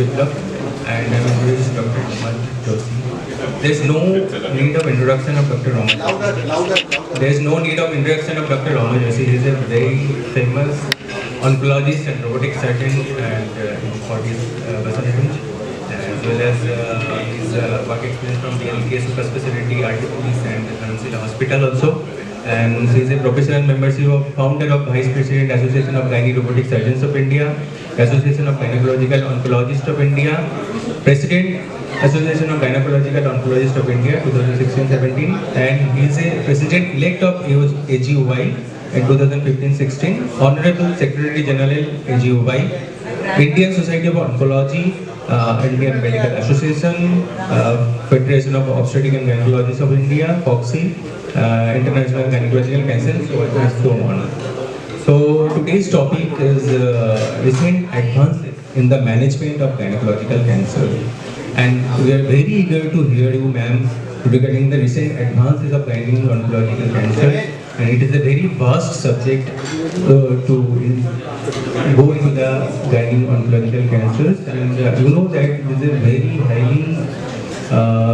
Biplab, and I'm introducing Dr. Hemant Joshi. There's no need of introduction of Dr. Rama. There's no need of introduction of Dr. Rama Joshi. He's a very famous oncologist and robotic surgeon and for his Basanganj, as well as his work experience from BLK Super Specialty, RTPs and Dharamsila Hospital also. And he is a professional membership of founder of Vice President Association of Gynae Robotic Surgeons of India, Association of Gynecological Oncologists of India, President Association of Gynecological Oncologists of India 2016-17, and he is a President elect of AGOY in 2015-16, Honorable Secretary General AGOY, Indian Society of Oncology, Indian Medical Association, Federation of Obstetric and Gynecologists of India, FOGSI, International Gynecological Council, so on. So today's topic is recent advances in the management of gynecological cancer, and we are very eager to hear you, ma'am, regarding the recent advances of gynecological cancer. And it is a very vast subject to go into the gynecological cancers, and you know that it is a very highly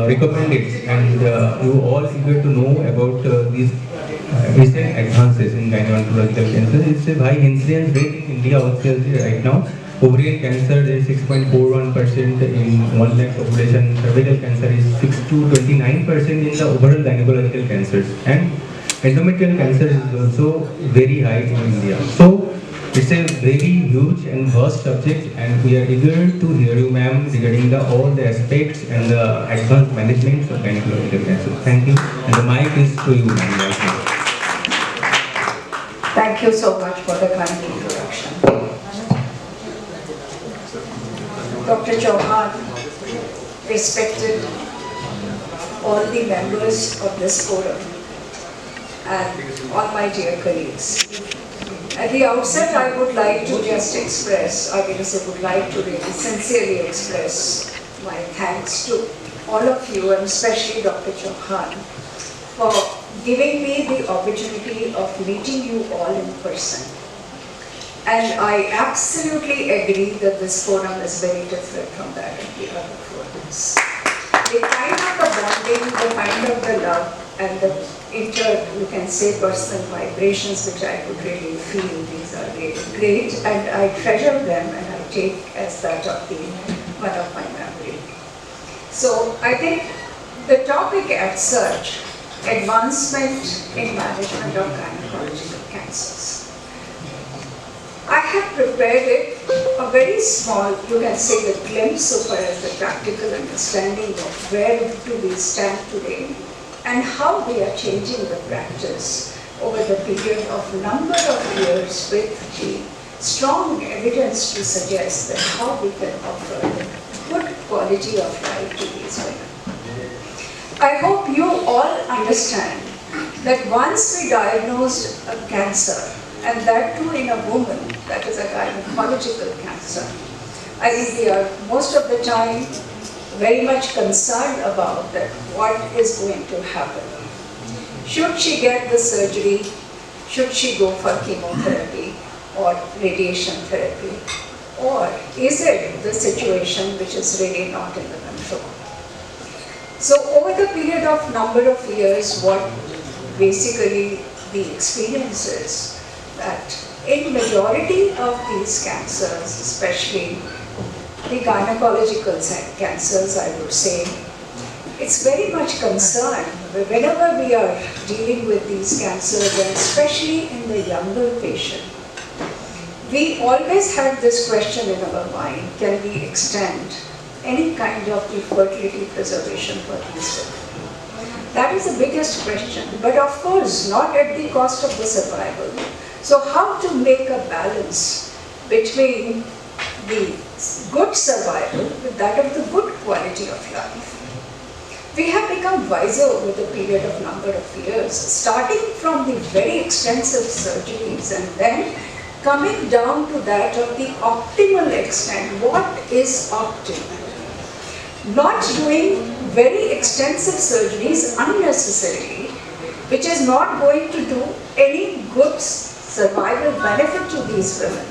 recommended, and you all eager to know about these recent advances in gynecological cancer. It's a high incidence rate in India also right now. Ovarian cancer is 6.41% in 1 lakh population. Cervical cancer is 6 to 29% in the overall gynecological cancers, and endometrial cancer is also very high in India. So it's a very huge and vast subject, and we are eager to hear you, ma'am, regarding all the aspects and the advanced management of gynecological cancer. Thank you, and the mic is to you, ma'am. Thank you so much for the kind introduction. Dr. Chauhan, respected all the members of this forum, and all my dear colleagues. At the outset, I would like to just express, really sincerely express my thanks to all of you, and especially Dr. Chauhan, for giving me the opportunity of meeting you all in person. And I absolutely agree that this forum is very different from that of the other forums. The kind of the bonding, the kind of the love, and the you can say personal vibrations which I could really feel, these are really great, and I treasure them and I take as that of one of my memory. So I think the topic as such, advancement in management of gynecological cancers. I have prepared it a very small, you can say, the glimpse so far as the practical understanding of where do we stand today and how we are changing the practice over the period of number of years, with the strong evidence to suggest that how we can offer good quality of life to these women. I hope you all understand that once we diagnosed a cancer, and that too in a woman, that is a gynecological cancer, I think we are most of the time very much concerned about that what is going to happen. Should she get the surgery? Should she go for chemotherapy or radiation therapy? Or is it the situation which is really not in the control? So over the period of number of years, what basically the experience is that in majority of these cancers, especially the gynecological cancers, I would say, it's very much concerned whenever we are dealing with these cancers, and especially in the younger patient. We always had this question in our mind, can we extend any kind of fertility preservation for these women? That is the biggest question, but of course not at the cost of the survival. So how to make a balance between the good survival with that of the good quality of life? We have become wiser over the period of number of years, starting from the very extensive surgeries and then coming down to that of the optimal extent. What is optimal? Not doing very extensive surgeries unnecessarily, which is not going to do any good survival benefit to these women,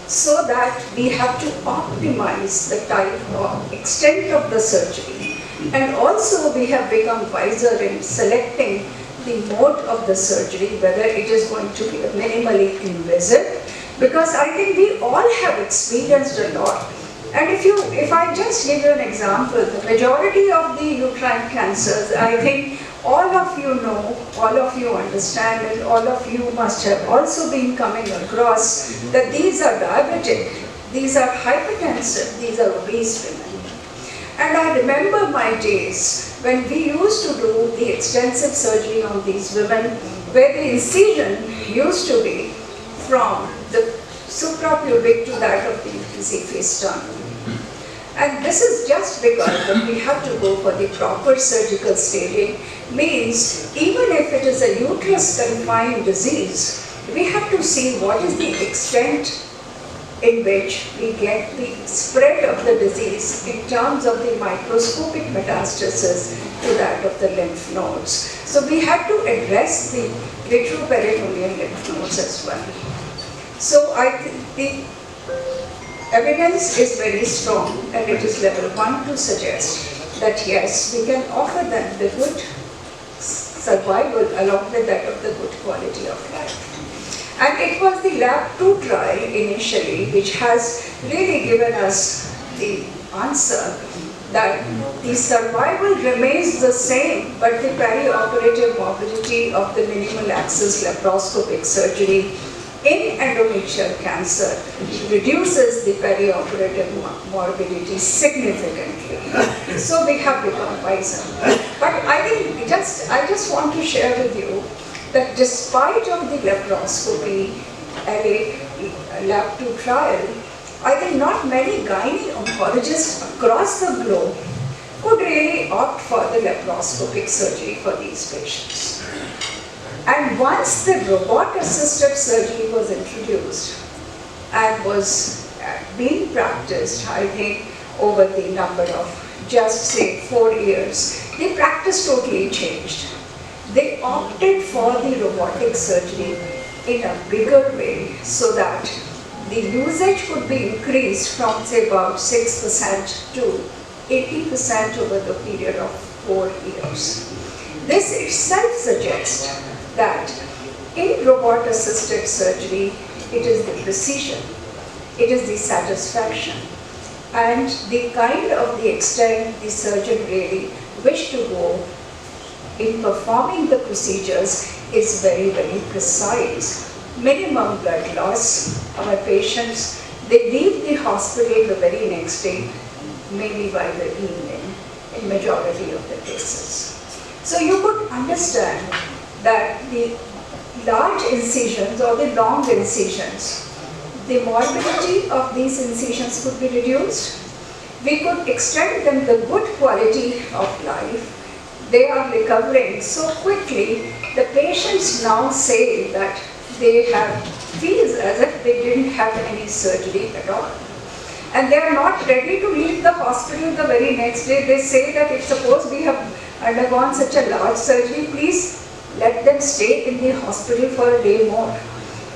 so that we have to optimize the type of extent of the surgery. And also we have become wiser in selecting the mode of the surgery, whether it is going to be minimally invasive, because I think we all have experienced a lot. And if I just give you an example, the majority of the uterine cancers, I think all of you know, all of you understand, and all of you must have also been coming across that these are diabetic, these are hypertensive, these are obese women. And I remember my days when we used to do the extensive surgery on these women, where the incision used to be from the suprapubic to that of the epiphyseal. And this is just because that we have to go for the proper surgical staging, means even if it is a uterus confined disease, we have to see what is the extent in which we get the spread of the disease in terms of the microscopic metastasis to that of the lymph nodes. So we have to address the retroperitoneal lymph nodes as well. So I think the evidence is very strong, and it is level 1 to suggest that yes, we can offer them the good survival along with that of the good quality of life. And it was the LAB-2 trial initially which has really given us the answer that the survival remains the same, but the perioperative morbidity of the minimal access laparoscopic surgery in endometrial cancer reduces the perioperative morbidity significantly. So we have become wiser. But I think I just want to share with you that despite of the laparoscopy LAB-2 trial, I think not many gynae oncologists across the globe could really opt for the laparoscopic surgery for these patients. And once the robot-assisted surgery was introduced and was being practiced, I think over the number of just say 4 years, the practice totally changed. They opted for the robotic surgery in a bigger way so that the usage could be increased from say about 6% to 80% over the period of 4 years. This itself suggests that in robot-assisted surgery, it is the precision, it is the satisfaction, and the kind of the extent the surgeon really wish to go in performing the procedures is very, very precise. Minimum blood loss. Our patients, they leave the hospital the very next day, maybe by the evening, in majority of the cases. So you could understand that the large incisions or the long incisions, the morbidity of these incisions could be reduced. We could extend them the good quality of life. They are recovering so quickly. The patients now say that they feels as if they didn't have any surgery at all. And they are not ready to leave the hospital the very next day. They say that if suppose we have undergone such a large surgery, please let them stay in the hospital for a day more.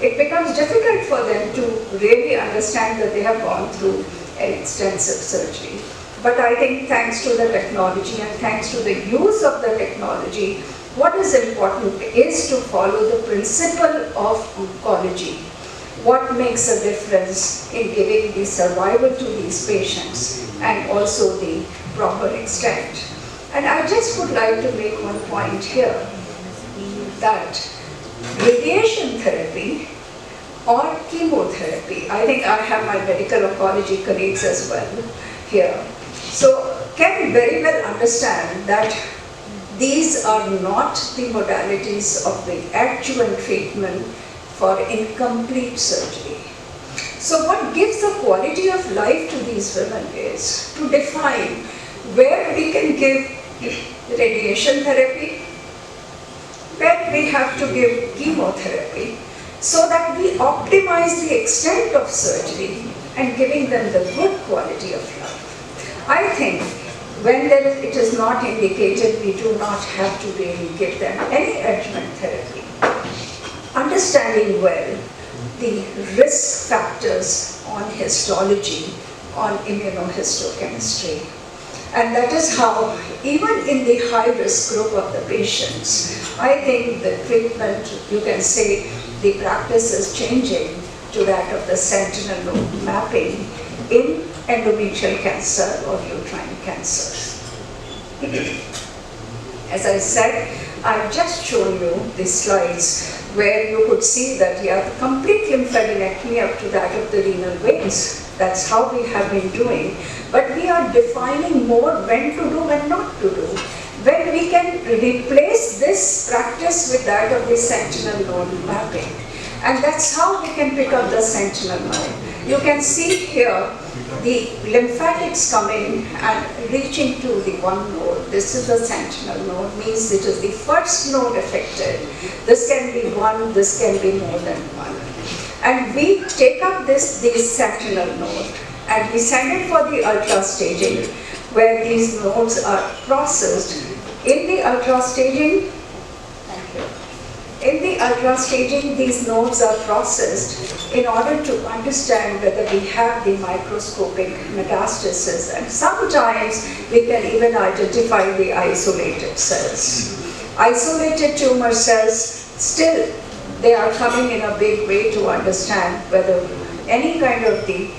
It becomes difficult for them to really understand that they have gone through an extensive surgery. But I think thanks to the technology and thanks to the use of the technology, what is important is to follow the principle of oncology. What makes a difference in giving the survival to these patients and also the proper extent. And I just would like to make one point here, that radiation therapy or chemotherapy, I think I have my medical oncology colleagues as well here, so can very well understand that these are not the modalities of the actual treatment for incomplete surgery. So what gives the quality of life to these women is to define where we can give radiation therapy, where we have to give chemotherapy, so that we optimize the extent of surgery and giving them the good quality of life. I think when it is not indicated, we do not have to really give them any adjuvant therapy. Understanding well the risk factors on histology, on immunohistochemistry. And that is how, even in the high-risk group of the patients, I think the treatment, you can say, the practice is changing to that of the sentinel node mapping in endometrial cancer or uterine cancers. As I said, I've just shown you the slides where you could see that you have complete lymphadenectomy up to that of the renal veins. That's how we have been doing. But we are defining more when to do and not to do. When we can replace this practice with that of the sentinel node mapping. And that's how we can pick up the sentinel node. You can see here the lymphatics coming and reaching to the one node. This is the sentinel node, means it is the first node affected. This can be one, this can be more than one. And we take up this sentinel node and we send it for the ultra staging, where these nodes are processed. In the ultra staging, these nodes are processed in order to understand whether we have the microscopic metastasis, and sometimes we can even identify the isolated cells. Isolated tumor cells, still they are coming in a big way to understand whether any kind of the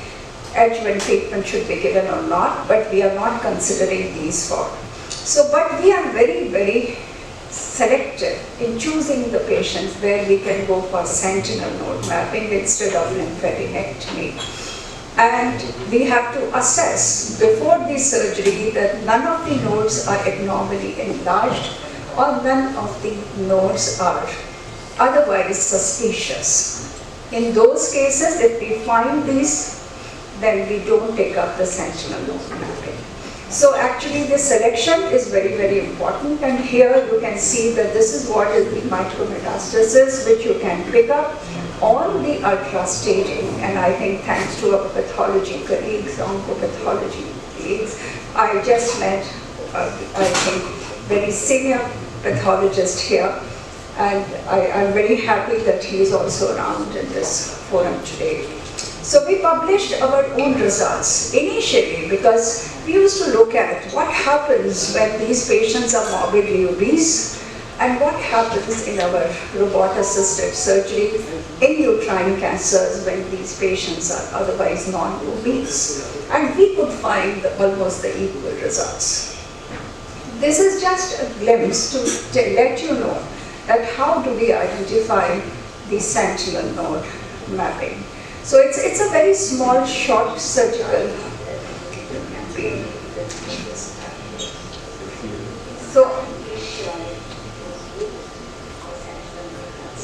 adjuvant treatment should be given or not, but we are not considering these for. So, but we are very, very selective in choosing the patients where we can go for sentinel node mapping instead of lymphadenectomy. And we have to assess before the surgery that none of the nodes are abnormally enlarged or none of the nodes are otherwise suspicious. In those cases, if we find these, then we don't take up the sentinel node mapping. So actually the selection is very, very important, and here you can see that this is what is the micrometastasis which you can pick up on the ultra staging. And I think thanks to our pathology colleagues, oncopathology colleagues, I just met, I think, very senior pathologist here, and I'm very happy that he is also around in this forum today. So we published our own results initially because we used to look at what happens when these patients are morbidly obese and what happens in our robot-assisted surgery in uterine cancers when these patients are otherwise non-obese. And we could find almost the equal results. This is just a glimpse to let you know that how do we identify the sentinel node mapping. So it's a very small, short surgical campaign.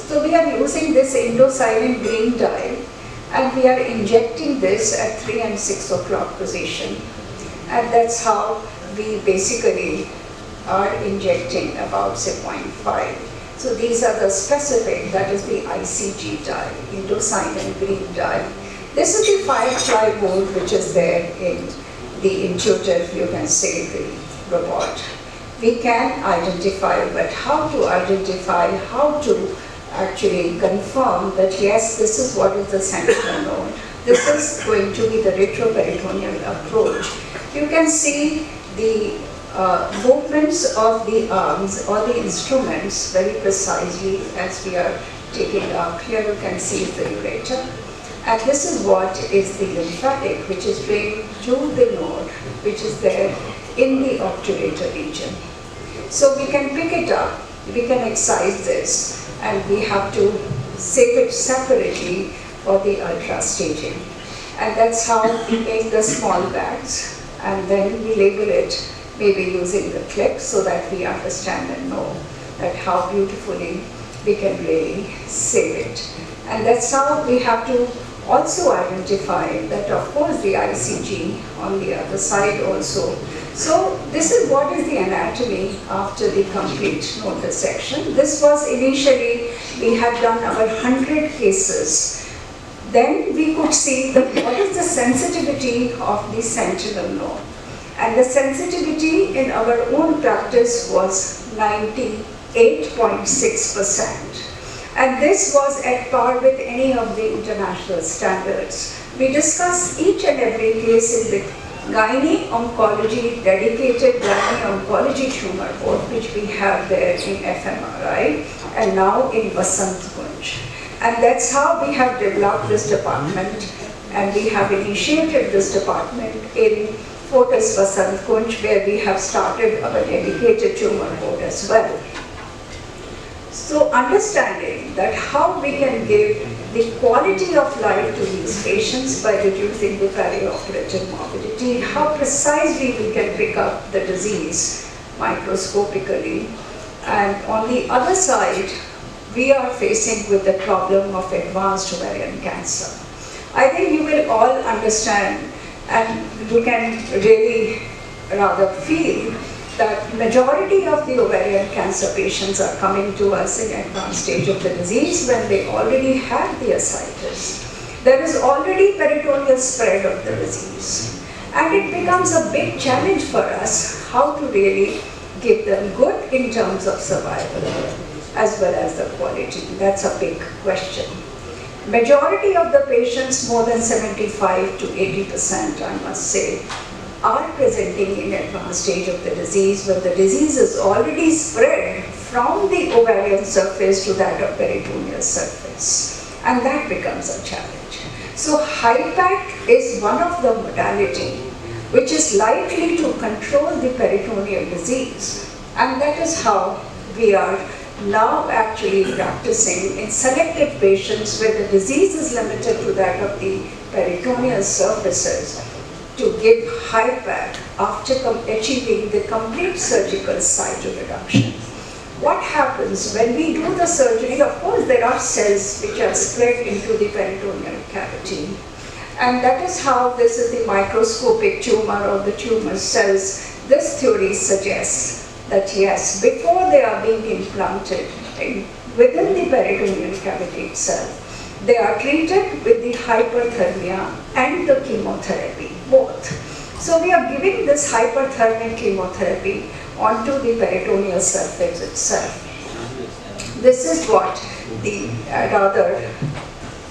So we are using this indocyanine green dye, and we are injecting this at 3 and 6 o'clock position. And that's how we basically are injecting about, say, 0.5. So these are the specific, that is the ICG dye, indocyanine green dye. This is the firefly mode which is there in the intuitive, you can say, the robot. We can identify, but how to identify, how to actually confirm that yes, this is what is the sentinel node. This is going to be the retroperitoneal approach. You can see the movements of the arms or the instruments very precisely as we are taking up. Here you can see the ureter. And this is what is the lymphatic, which is drained to the node, which is there in the obturator region. So we can pick it up, we can excise this, and we have to save it separately for the ultra staging. And that's how we make the small bags, and then we label it maybe using the clip so that we understand and know that how beautifully we can really save it. And that's how we have to also identify that, of course, the ICG on the other side also. So this is what is the anatomy after the complete node dissection. This was initially, we had done our 100 cases. Then we could see that what is the sensitivity of the sentinel node. And the sensitivity in our own practice was 98.6%. And this was at par with any of the international standards. We discussed each and every case in the gynae oncology, dedicated gynae oncology tumor board, which we have there in FMRI, and now in Vasant Kunj. And that's how we have developed this department, and we have initiated this department in Fortis Vasant Kunj, where we have started our dedicated tumor board as well. So understanding that how we can give the quality of life to these patients by reducing the perioperative morbidity, how precisely we can pick up the disease microscopically. And on the other side, we are facing with the problem of advanced ovarian cancer. I think you will all understand, and you can really rather feel that majority of the ovarian cancer patients are coming to us in advanced stage of the disease when they already have the ascites. There is already peritoneal spread of the disease. And it becomes a big challenge for us how to really give them good in terms of survival as well as the quality. That's a big question. Majority of the patients, more than 75 to 80%, I must say, are presenting in advanced stage of the disease when the disease is already spread from the ovarian surface to that of peritoneal surface. And that becomes a challenge. So HIPAC is one of the modality which is likely to control the peritoneal disease. And that is how we are now actually practicing in selected patients where the disease is limited to that of the peritoneal surfaces, to give HIPAC after achieving the complete surgical site reduction. What happens when we do the surgery? Of course, there are cells which are spread into the peritoneal cavity. And that is how this is the microscopic tumor or the tumor cells. This theory suggests that yes, before they are being implanted within the peritoneal cavity itself, they are treated with the hyperthermia and the chemotherapy, both. So we are giving this hyperthermic chemotherapy onto the peritoneal surface itself. This is what the rather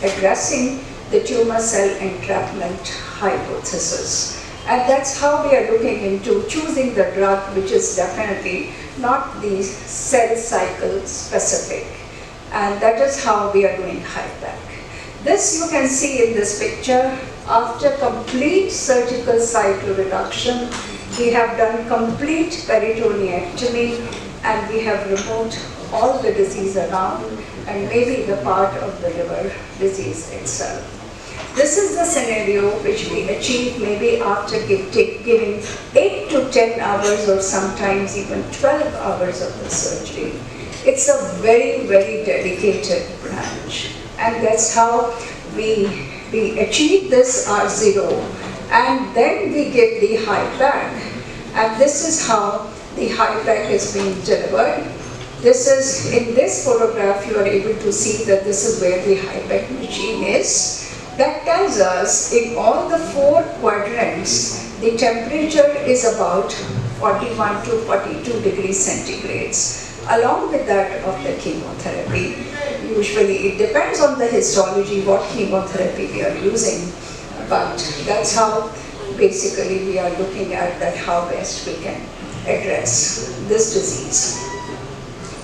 addressing the tumor cell entrapment hypothesis. And that's how we are looking into choosing the drug which is definitely not the cell cycle specific. And that is how we are doing HIPAC. This you can see in this picture. After complete surgical site reduction, we have done complete peritoneectomy and we have removed all the disease around and maybe the part of the liver disease itself. This is the scenario which we achieve maybe after giving 8 to 10 hours or sometimes even 12 hours of the surgery. It's a very, very dedicated branch. And that's how we achieve this R0 and then we give the HIPAC. And this is how the HIPAC is being delivered. This is, in this photograph, you are able to see that this is where the HIPAC machine is. That tells us in all the 4 quadrants, the temperature is about 41 to 42 degrees centigrades, along with that of the chemotherapy. Usually it depends on the histology what chemotherapy we are using, but that's how basically we are looking at that how best we can address this disease.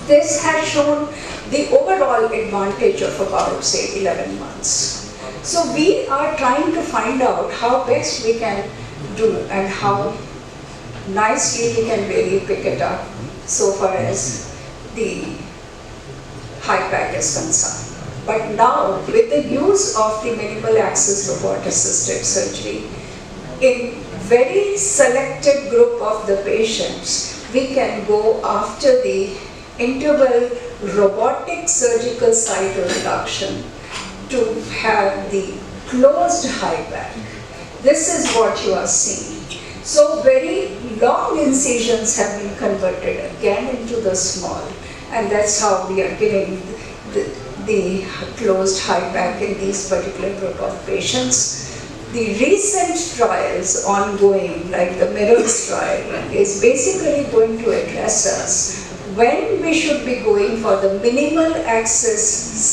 This has shown the overall advantage of about say 11 months. So we are trying to find out how best we can do and how nicely we can really pick it up so far as the HIPAC is concerned. But now with the use of the minimal access robot assisted surgery, in very selected group of the patients, we can go after the interval robotic surgical site reduction to have the closed HIPAC. This is what you are seeing. So very long incisions have been converted again into the small, and that's how we are getting the closed HIPAC in these particular group of patients. The recent trials ongoing, like the MIRRORS trial, is basically going to address us when we should be going for the minimal access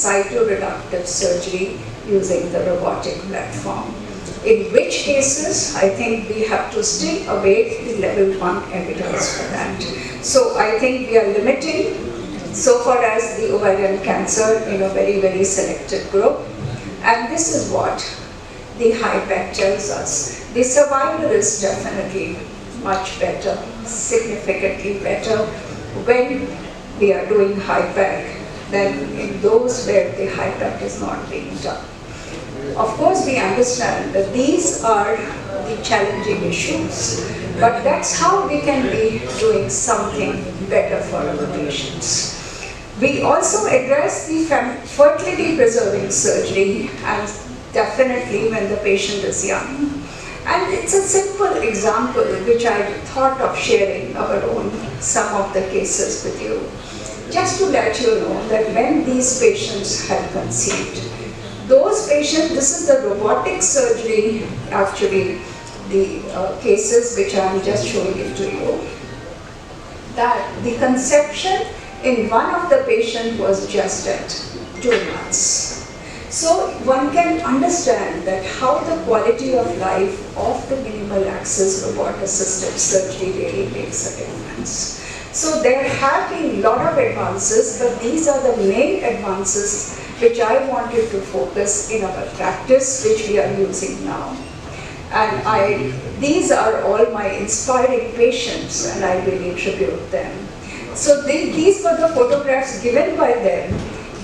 cytoreductive surgery using the robotic platform. In which cases, I think we have to still await the level 1 evidence for that. So I think we are limiting so far as the ovarian cancer in a very, very selected group. And this is what the HIPAC tells us. The survival is definitely much better, significantly better when we are doing HIPAC than in those where the HIPAC is not being done. Of course, we understand that these are the challenging issues, but that's how we can be doing something better for our patients. We also address the fertility preserving surgery, and definitely when the patient is young. And it's a simple example which I thought of sharing our own, some of the cases with you. Just to let you know that when these patients had conceived, those patients, this is the robotic surgery, actually the cases which I am just showing it to you, that the conception in one of the patients was just at 2 months. So one can understand that how the quality of life of the minimal access robot assisted surgery really makes a difference. So there have been a lot of advances, but these are the main advances which I wanted to focus in our practice, which we are using now. And these are all my inspiring patients, and I really tribute them. So these were the photographs given by them.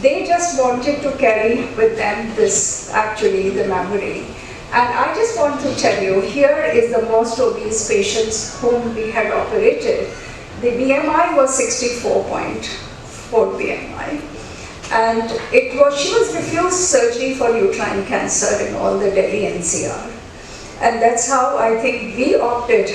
They just wanted to carry with them this, actually, the memory. And I just want to tell you, here is the most obese patients whom we had operated. The BMI was 64.4 BMI. And she was refused surgery for uterine cancer in all the Delhi NCR. And that's how I think we opted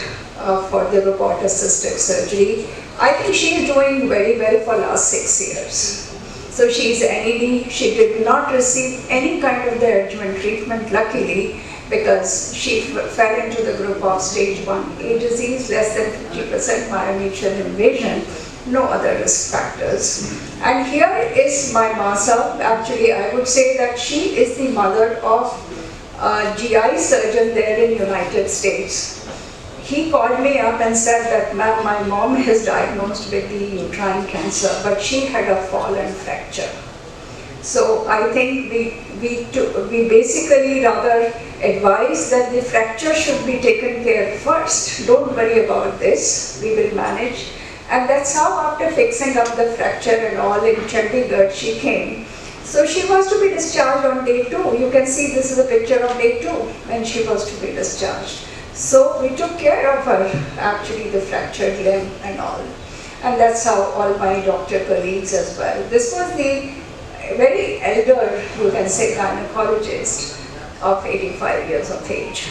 for the robot-assisted surgery. I think she is doing very well for last 6 years. So she is NED. She did not receive any kind of the adjuvant treatment, luckily, because she fell into the group of stage 1A disease, less than 50% myometrial invasion, no other risk factors. And here is my Masa. Actually, I would say that she is the mother of a GI surgeon there in United States. He called me up and said that, ma'am, my mom is diagnosed with the uterine cancer, but she had a fall and fracture. So I think we basically rather advise that the fracture should be taken care of first. Don't worry about this, we will manage. And that's how, after fixing up the fracture and all in Chandigarh, she came. So she was to be discharged on day 2. You can see this is a picture of day 2 when she was to be discharged. So we took care of her, actually the fractured limb and all. And that's how all my doctor colleagues as well. This was the very elder, you can say, gynecologist of 85 years of age.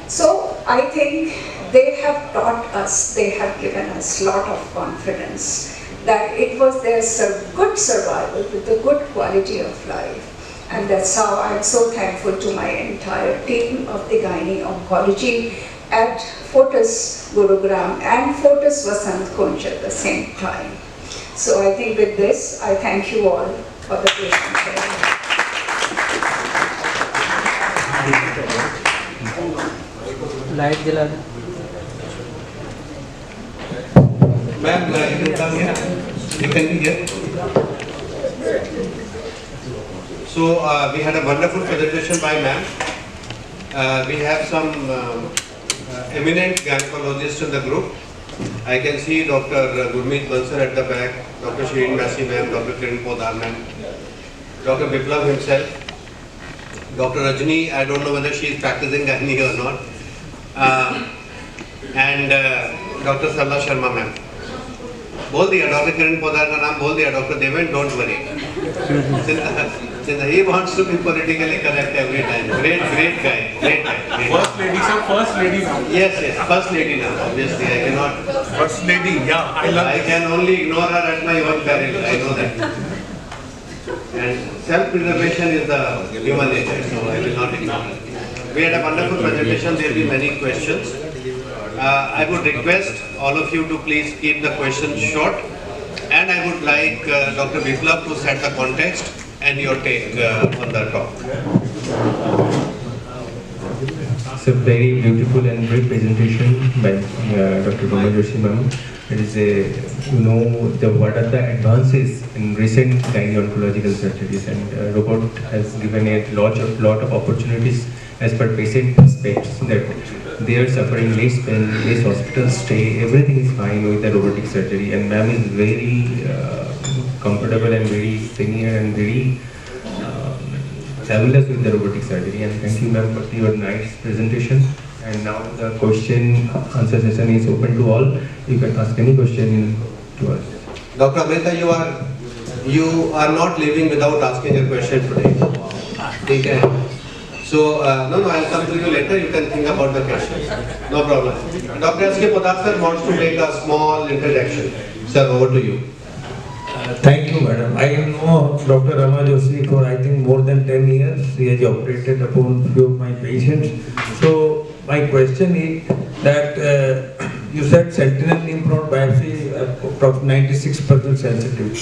So I think they have taught us, they have given us a lot of confidence that it was their good survival with a good quality of life. And that's how I'm so thankful to my entire team of the gynae oncology at Fortis Gurugram and Fortis Vasant Kunj at the same time. So I think with this, I thank you all for the patient care. Light जला दे ma'am, you come here. You can be here. So we had a wonderful presentation by ma'am. We have some eminent gynecologists in the group. I can see Dr. Gurmeet Bansal at the back, Dr. Shireen Masi ma'am, Dr. Kiran Podar ma'am, Dr. Biplav himself, Dr. Rajni, I don't know whether she is practicing gynae or not, and Dr. Sarla Sharma ma'am. बोल दिया doctor किरण पोदार का नाम बोल दिया doctor Deven don't worry since he wants to be politically correct every time. Great guy. First lady, sir. First lady now. Yes, first lady now. Obviously, I cannot. First lady, yeah. I can only ignore her at my own peril. I know that. And self-preservation is the human nature, so I will not ignore her. We had a wonderful presentation. There will be many questions. I would request all of you to please keep the questions short And I would like Dr. Biplab to set the context and your take on the talk. It's a very beautiful and great presentation by Dr. Roma Joshi ma'am. It is what are the advances in recent gynecological surgeries, and robot has given a lot of opportunities as per patient aspects, that they are suffering less pain, less hospital stay, everything is fine with the robotic surgery, and ma'am is very comfortable and very senior and very fabulous with the robotic surgery. And thank you ma'am for your nice presentation. And now the question answer session is open to all. You can ask any question to us. Dr. Mehta, you are not leaving without asking a question today. Okay. So, no, I'll come to you later. You can think about the question. No problem. Dr. S.K. Poddar sir wants to make a small introduction. Sir, over to you. Thank you, madam. I know Dr. Roma Joshi for I think more than 10 years. He has operated upon few of my patients. So, my question is that you said sentinel lymph node biopsy of 96% sensitive.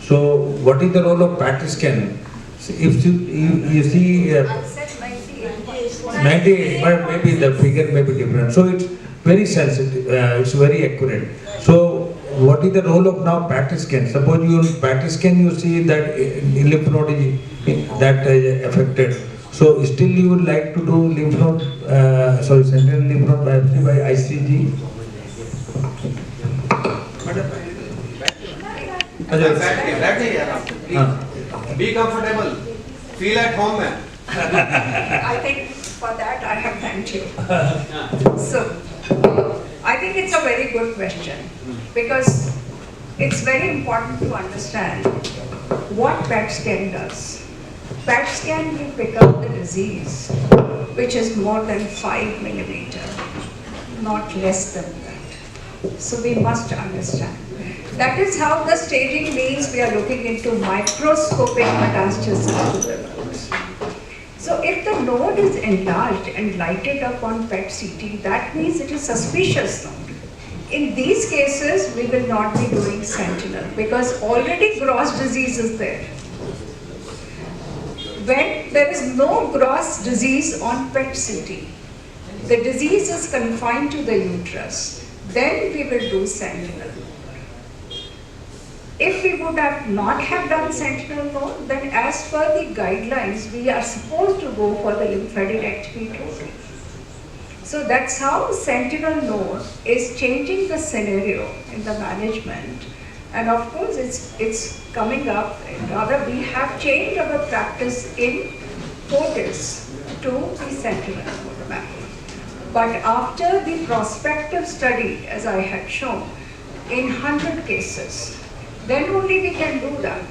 So, what is the role of PET scan? So if you see 98, but maybe the figure may be different. So it's very sensitive, it's very accurate. So what is the role of now PET scan? Suppose you PET scan, you see that lymph node is that affected. So still you would like to do lymph node, sentinel lymph node biopsy by ICG? Be comfortable. Feel at home, man. I think for that I have thanked you. So, I think it's a very good question, because it's very important to understand what PET scan does. PET scan will pick up the disease which is more than 5 millimeter, not less than that. So we must understand. That is how the staging means we are looking into microscopic metastasis to the nodes. So if the node is enlarged and lighted up on PET CT, that means it is suspicious node. In these cases, we will not be doing sentinel because already gross disease is there. When there is no gross disease on PET CT, the disease is confined to the uterus, then we will do sentinel. If we would have not have done sentinel node, then as per the guidelines, we are supposed to go for the lymphadenectomy totally. So that's how sentinel node is changing the scenario in the management. And of course, it's coming up, rather we have changed our practice in Fortis to the sentinel node map. But after the prospective study, as I had shown, in 100 cases, then only we can do that.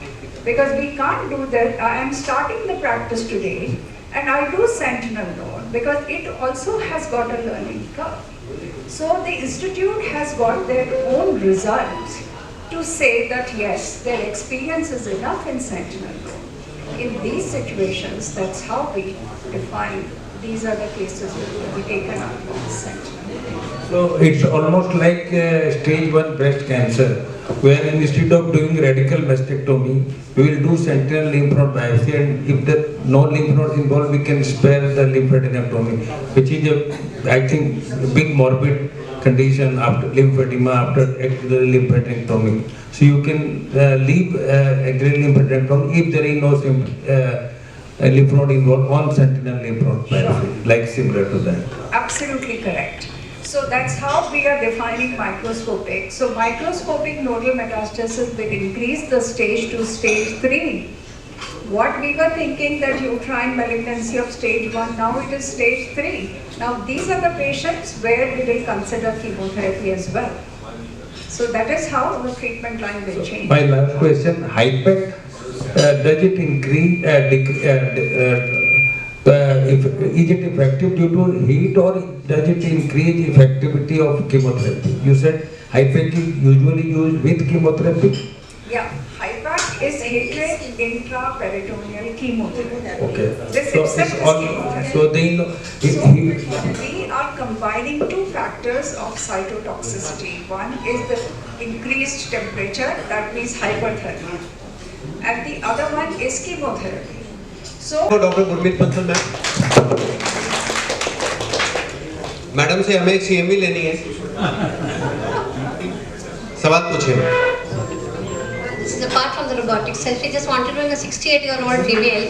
Because we can't do that. I am starting the practice today and I do sentinel node because it also has got a learning curve. So the institute has got their own results to say that yes, their experience is enough in sentinel node. In these situations, that's how we define these are the cases that will be taken up on sentinel. So it's almost like stage 1 breast cancer, where instead of doing radical mastectomy, we will do sentinel lymph node biopsy, and if there no lymph nodes involved, we can spare the lymphadenectomy, which is I think a big morbid condition after lymphedema after axillary lymphadenectomy. So you can leave axillary lymphadenectomy if there is no lymph node involved on sentinel lymph node biopsy, like similar to that. Absolutely correct. So that's how we are defining microscopic. So microscopic nodal metastasis will increase the stage to stage 3. What we were thinking that uterine malignancy of stage 1, now it is stage 3. Now these are the patients where we will consider chemotherapy as well. So that is how the treatment line will change. My last question, HIPEC, does it increase, is it effective due to heat, or does it increase effectivity of chemotherapy? You said HIPEC is usually used with chemotherapy? Yeah, HIPEC is heated intraperitoneal chemotherapy. Okay. This So itself it's is all, chemotherapy. so they know, So we are combining two factors of cytotoxicity. One is the increased temperature, that means hyperthermia, and the other one is chemotherapy. So, doctor Gurmeet Bansal ma'am, madam से हमें एक CMV लेनी है, सवाल पूछिए ma'am. This is apart from the robotic surgery, just wanted to know in a 68-year-old female,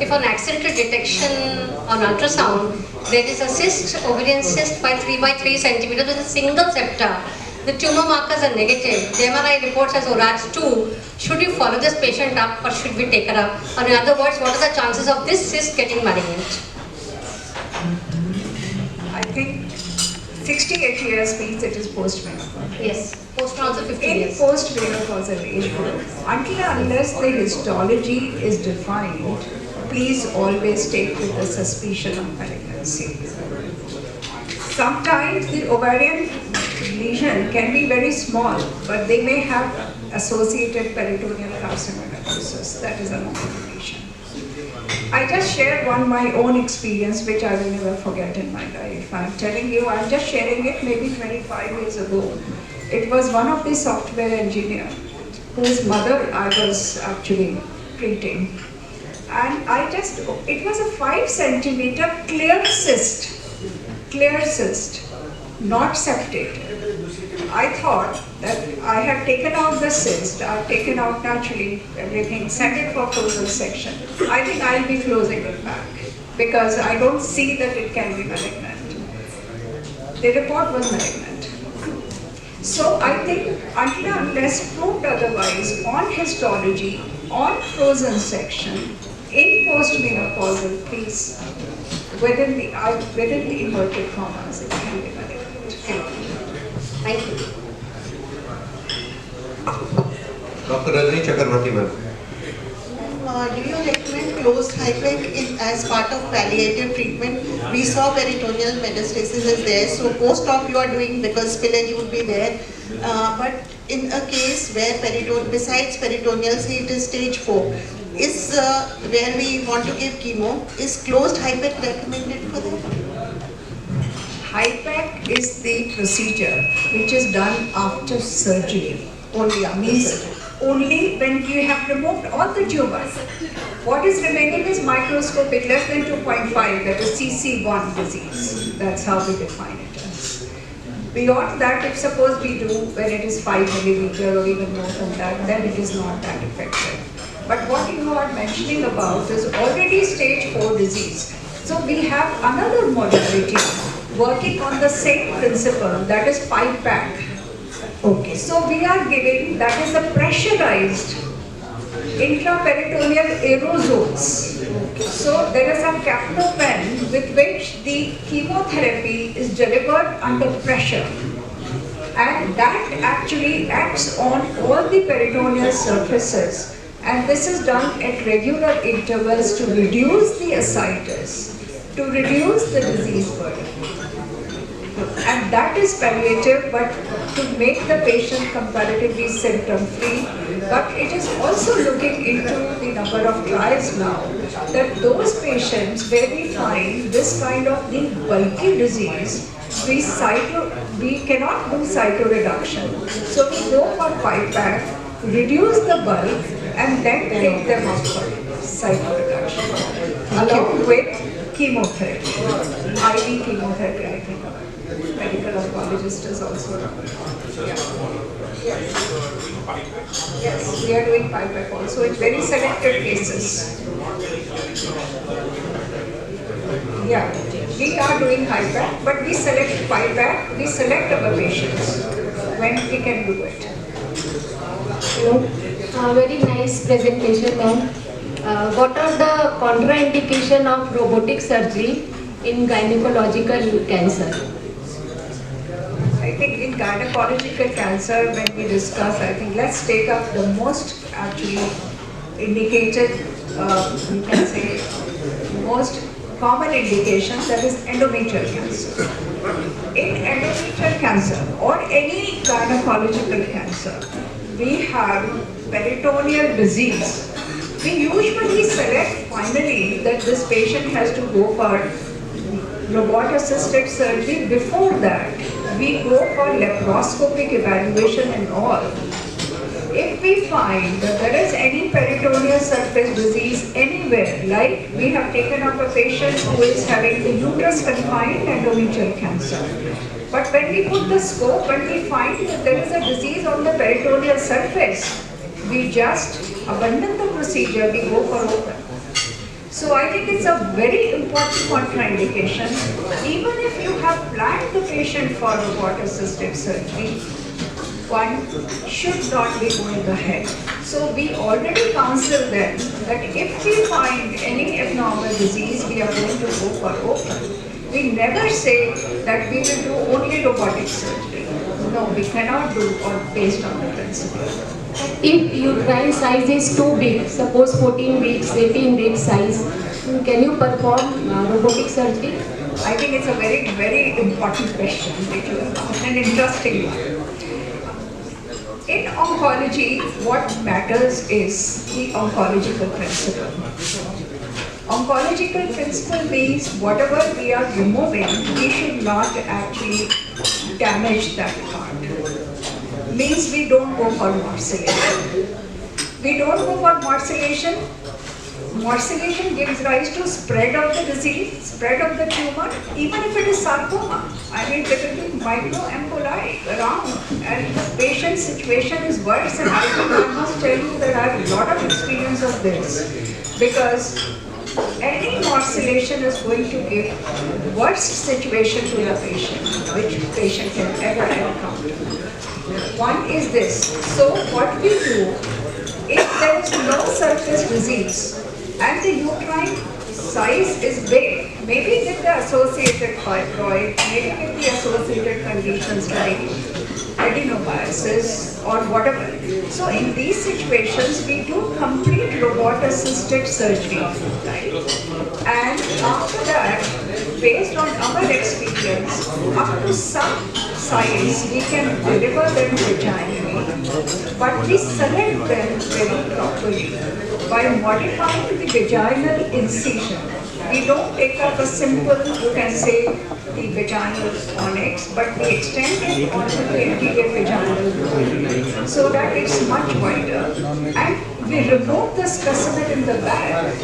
if on accidental detection on ultrasound, there is a cyst, ovarian cyst by 3 by 3 centimeters with a single septa, the tumor markers are negative, the MRI reports as ORAS2, should you follow this patient up or should we take her up? Or in other words, what are the chances of this cyst getting malignant? I think 68 years means it is postmenopausal. Yes, postmenopausal 50 In years. postmenopausal age group, until and unless the histology is defined, please always take with the suspicion of malignancy. Sometimes the ovarian lesion can be very small, but they may have associated peritoneal carcinomatosis. That is another lesion. I just shared my own experience, which I will never forget in my life. I'm telling you, I'm just sharing it maybe 25 years ago. It was one of the software engineers whose mother I was actually treating. And it was a 5 centimeter clear cyst, not septated. I thought that I had taken out the cyst, I've taken out naturally everything, sent it for frozen section. I think I'll be closing it back because I don't see that it can be malignant. The report was malignant. So I think until unless proved otherwise on histology, on frozen section, in postmenopausal, please, within the inverted commas, it can be malignant. Thank you. Doctor Rajni Chakraborty ma'am. Do you recommend closed HIPEC as part of palliative treatment? We saw peritoneal metastasis is there, so post-op you are doing because spillage would be there. But in a case where besides peritoneal, say it is stage 4, is where we want to give chemo, is closed HIPEC recommended for that? HIPEC is the procedure which is done after surgery. Only after surgery. Only when you have removed all the tumor. What is remaining is microscopic, less than 2.5, that is CC1 disease. That's how we define it as. Beyond that, if suppose we do when it is 5 millimeter or even more than that, then it is not that effective. But what you are mentioning about is already stage 4 disease. So we have another modality working on the same principle, that is pipe pack. Okay, so we are giving, that is the pressurized intraperitoneal aerosols. So there is a capital pen with which the chemotherapy is delivered under pressure. And that actually acts on all the peritoneal surfaces. And this is done at regular intervals to reduce the ascites, to reduce the disease burden. And that is palliative, but to make the patient comparatively symptom-free. But it is also looking into the number of trials now, that those patients where we find this kind of the bulky disease, we cannot do cytoreduction. So we go for pipe pack, reduce the bulk, and then take them off for cytoreduction, along with chemotherapy, IV chemotherapy, I think. Medical oncologist is also around. Yeah. Yes, we are doing PIPAC also in very selected cases. Yeah, we are doing PIPAC, but we select PIPAC, we select our patients when we can do it. Hello, very nice presentation, ma'am. What are the contraindication of robotic surgery in gynecological cancer? I think in gynecological cancer, when we discuss, I think let's take up the most actually indicated, you can say, most common indication, that is endometrial cancer. In endometrial cancer or any gynecological cancer, we have peritoneal disease. We usually select finally that this patient has to go for robot-assisted surgery. Before that, we go for laparoscopic evaluation and all. If we find that there is any peritoneal surface disease anywhere, like we have taken up a patient who is having the uterus confined endometrial cancer. But when we put the scope and we find that there is a disease on the peritoneal surface, we just abandon the procedure, we go for open. So I think it's a very important contraindication. Even if you have planned the patient for robot-assisted surgery, one should not be going ahead. So we already counsel them that if we find any abnormal disease, we are going to go for open. We never say that we will do only robotic surgery. No, we cannot do based on the principle. If uterine size is too big, suppose 14 weeks, 18 weeks size, can you perform robotic surgery? I think it's a very, very important question that you have asked, an interesting one. In oncology, what matters is the oncological principle. Oncological principle means whatever we are removing, we should not actually damage that part. Means we don't go for morcellation. We don't go for morcellation. Morcellation gives rise to spread of the disease, spread of the tumor, even if it is sarcoma. I mean, there will be microemboli around, and the patient's situation is worse. And I must tell you that I have a lot of experience of this, because any morcellation is going to give worst situation to the patient, which patient can ever encounter. One is this. So what we do, if there is no surface disease and the uterine size is big, maybe with the associated fibroid, maybe with the associated conditions like adenomyosis or whatever. So in these situations, we do complete robot-assisted surgery, right? And after that, based on our experience, up to some size, we can deliver them vaginally, but we select them very properly by modifying the vaginal incision. We don't take up a simple, you can say, the vaginal onyx, but we extend it onto the anterior vaginal so that it's much wider. And we remove the specimen in the back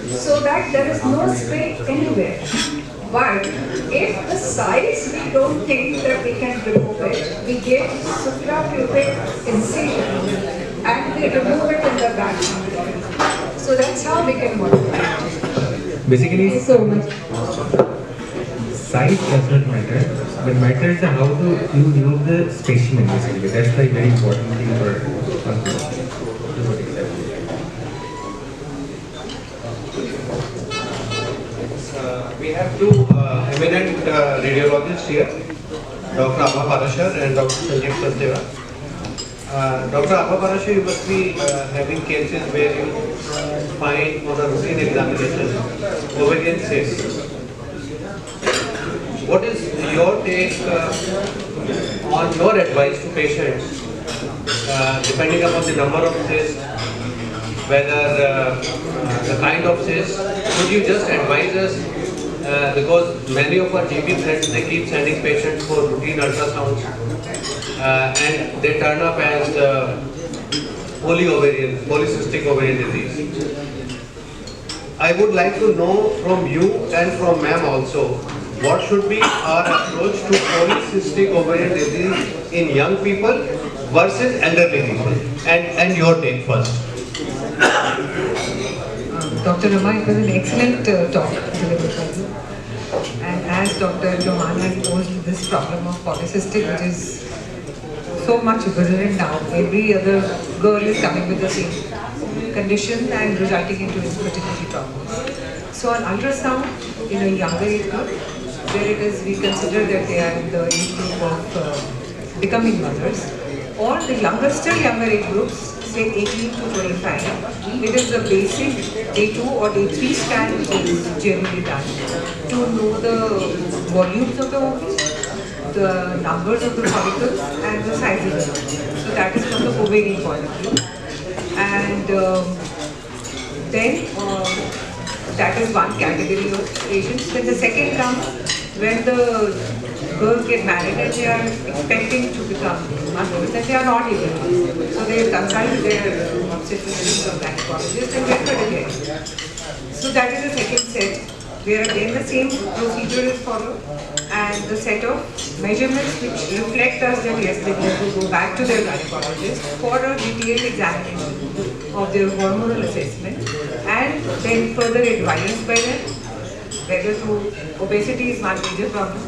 so that there is no space anywhere. But if the size we don't think that we can remove it, we give suprapubic incision and we remove it in the back. So that's how we can modify it. Basically, So much. size does not matter. What matters is how to you use the specimen. Basically, that's the very important thing for oncology. We have two eminent radiologists here, Dr. Abha Parashar and Dr. Sanjeev Sachdeva. Dr. Abha Parashar, you must be having cases where you find on a routine examination ovarian cysts. What is your take on your advice to patients, depending upon the number of cysts, whether the kind of cyst? Could you just advise us? Because many of our GP friends, they keep sending patients for routine ultrasounds and they turn up as polycystic ovarian disease. I would like to know from you and from ma'am also, what should be our approach to polycystic ovarian disease in young people versus elderly people? And your take first. Dr. Rama, it was an excellent talk delivered by you. And as Dr. Johan had posed this problem of polycystic, which is so much virulent now, every other girl is coming with the same condition and resulting into infertility problems. So on ultrasound in a younger age group, where it is we consider that they are in the age group of becoming mothers, or the younger, still younger age groups, say 18 to 25, it is a basic day 2 or day 3 scan which is generally done to know the volumes of the ovaries, the numbers of the follicles and the sizes of the ovaries. So that is from the ovarian point of view. And then that is one category of patients. Then the second comes when the girls get married and they are expecting to become mothers and they are not able to. So they consult their obstetricians or gynecologists and get fertility. So that is the second set, where again the same procedure is followed and the set of measurements which reflect us that yes, they need to go back to their gynecologist for a detailed examination of their hormonal assessment and then further advice by them whether to obesity is one major problem,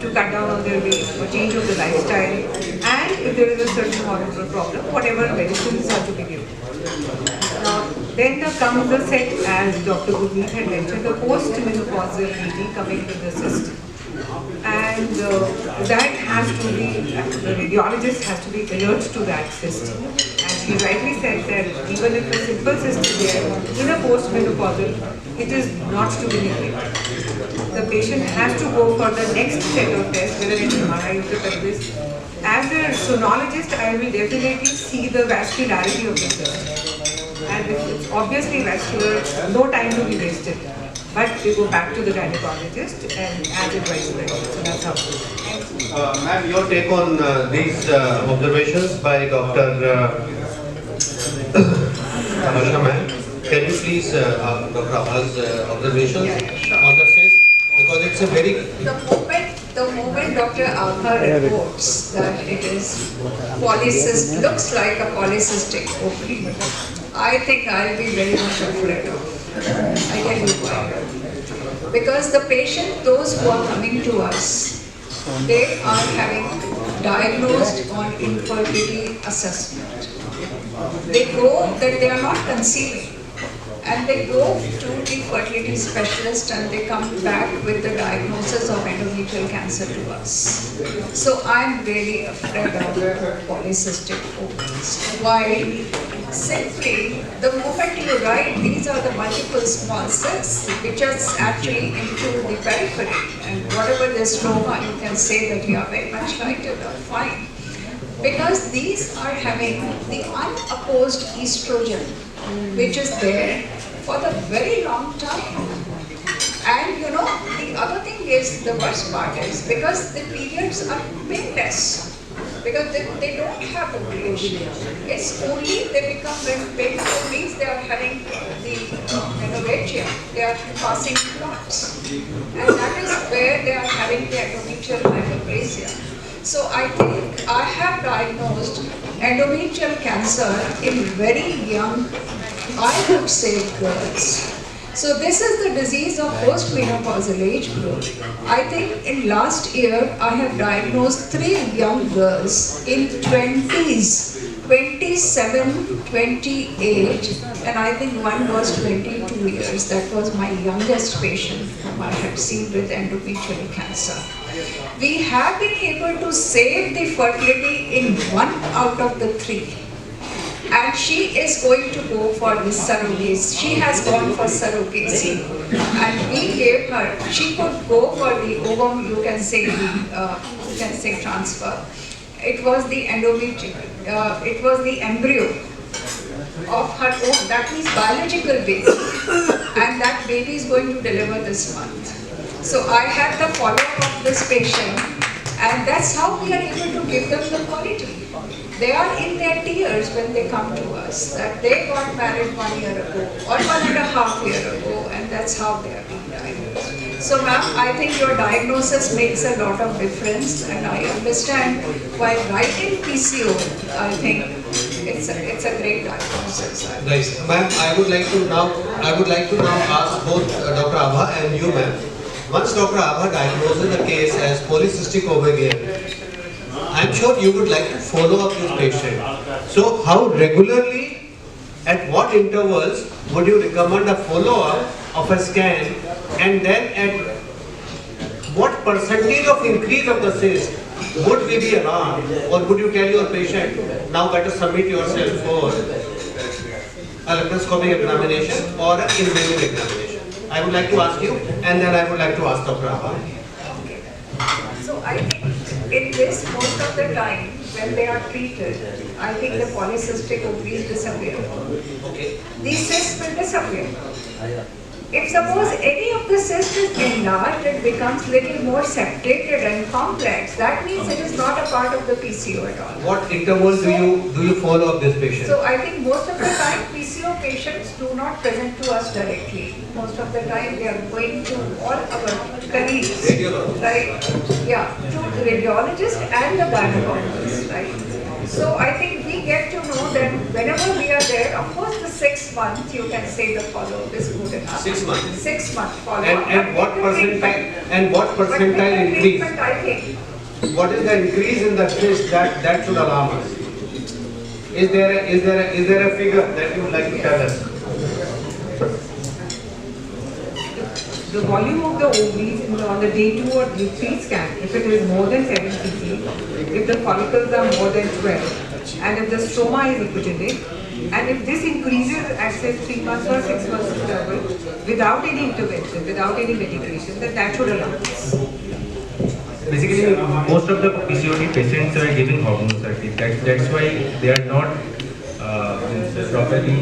to cut down on their weight or change of the lifestyle, and if there is a certain hormonal problem, whatever medicines are to be given. Then comes the set, as Dr. Gurmeet had mentioned, the post-menopausal lady coming with the cyst. And that has to be, the radiologist has to be alert to that cyst. And she rightly said that even if a simple cyst is there, in a post-menopausal, it is not to be neglected. The patient has to go for the next set of tests, whether it's MRI of the pelvis. As a sonologist, I will definitely see the vascularity of the cyst. And if it's obviously vascular, no time to be wasted. But we go back to the gynecologist and as advised by him. So that's how. Ma'am, your take on these observations by Dr. Anushka ma'am. Can you please, Dr. Abha's observations on the cyst? Because it's a very... The moment Dr. Abha reports that it is polycystic, looks like a polycystic ovary, I think I'll be very much afraid of. I tell you why. Because the patient, those who are coming to us, they are having diagnosed on infertility assessment. They go that they are not conceiving. And they go to the fertility specialist and they come back with the diagnosis of endometrial cancer to us. So I'm really afraid of polycystic ovaries. Why? Simply, the moment you write, these are the multiple small cysts which are actually into the periphery. And whatever the stroma, you can say that you are very much right or fine. Because these are having the unopposed estrogen, which is there for the very long time. And you know, the other thing is, the worst part is, because the periods are painless, because they don't have ovulation. It's only they become when painful means they are having the menorrhagia, they are passing clots. And that is where they are having the endometrial hyperplasia. So I think I have diagnosed endometrial cancer in very young, I would say, girls. So this is the disease of postmenopausal age group. I think in last year I have diagnosed 3 young girls in 20s, 27, 28, and I think one was 22 years. That was my youngest patient whom I had seen with endometrial cancer. We have been able to save the fertility in 1 out of the 3. And she is going to go for the surrogacy. She has gone for surrogacy. And we gave her, she could go for the ovum, you can say transfer. It was the endometrial, it was the embryo of her own, that means biological baby. And that baby is going to deliver this month. So I had the follow-up of this patient, and that's how we are able to give them the quality. They are in their tears when they come to us, that they got married 1 year ago or 1.5 years ago, and that's how they are being diagnosed. So ma'am, I think your diagnosis makes a lot of difference, and I understand why writing PCO, I think it's a great diagnosis. Nice. Ma'am, I would like to now ask both Dr. Abha and you, ma'am. Once Dr. Abha diagnoses the case as polycystic ovarian, I'm sure you would like to follow up this patient. So how regularly, at what intervals would you recommend a follow-up of a scan, and then at what percentage of increase of the cyst would we be alarmed, or would you tell your patient, now better submit yourself for a laparoscopic examination or an invasive examination? I would like to ask you, and then I would like to ask Dr. Abha. Okay. So I think in this, most of the time, when they are treated, I think the polycystic ovaries disappear. Okay. These cysts will disappear. If suppose any of the cyst is enlarged, it becomes little more septated and complex. That means it is not a part of the PCO at all. What interval do you follow up this patient? So I think most of the time PCO patients do not present to us directly. Most of the time they are going to all our colleagues, right? Yeah, to the radiologist and the gynecologist, right? So I think we get to know that whenever we are there, of course the 6 months you can say the follow-up is good enough. 6 months. 6 month follow-up. And what percentile increase? I think. What is the increase in the cyst that should alarm us? Is there a figure that you would like to tell us? The volume of the ovaries on the day 2 or 3 scan, if it is more than 7 cc, if the follicles are more than 12, and if the stroma is epidemic, and if this increases at say 3 months or 6 months interval without any intervention, without any medication, then that should alarm us. Basically, most of the PCOD patients are giving hormones. That's why they are not properly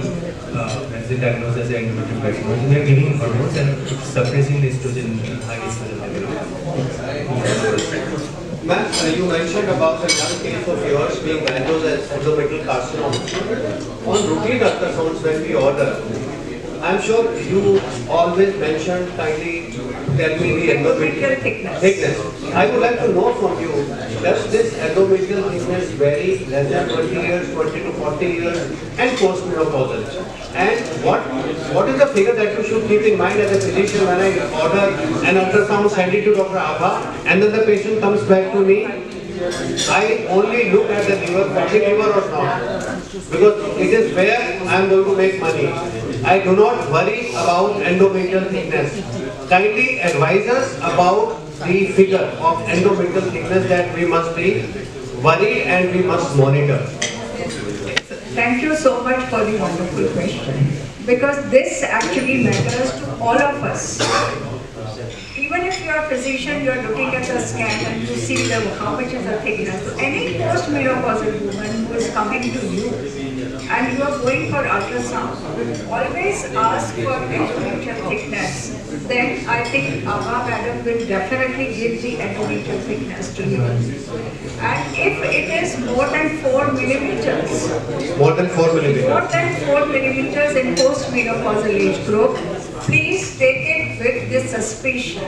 diagnosed as endometrial carcinoma. They are giving hormones and suppressing the estrogen, high estrogen level. Ma'am, you mentioned about a young case of yours being diagnosed as endometrial carcinoma. On routine ultrasounds when we order, I'm sure you always mention kindly tell me the endometrial thickness. I would like to know from you, does this endometrial thickness vary less than 20 years, 20 to 40 years and postmenopausal? And what is the figure that you should keep in mind as a physician when I order an ultrasound, send it to Dr. Abha, and then the patient comes back to me? I only look at the liver, fatty liver or not, because it is where I am going to make money. I do not worry about endometrial thickness. Kindly advise us about the figure of endometrial thickness that we must be worried and we must monitor. Thank you so much for the wonderful question, because this actually matters to all of us. Even if you are a physician, you are looking at the scan and you see how much is the thickness. Any postmenopausal woman who is coming to you and you are going for ultrasound, always ask for endometrial thickness. Then I think Abha madam will definitely give the endometrial thickness to you. And if it is more than 4 millimeters, more than 4 millimeters, more than 4 millimeters in postmenopausal age group, please take it with this suspicion.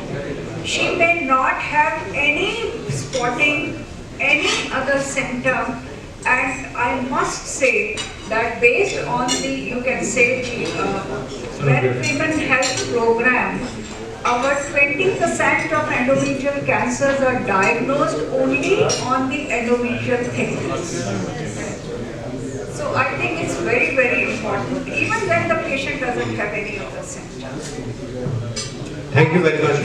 She may not have any spotting, any other symptom, and I must say that based on the, you can say, the Women Health Program, our 20% of endometrial cancers are diagnosed only on the endometrial thickness. So I think it's very, very important, even when the patient doesn't have any other symptoms. Thank you very much.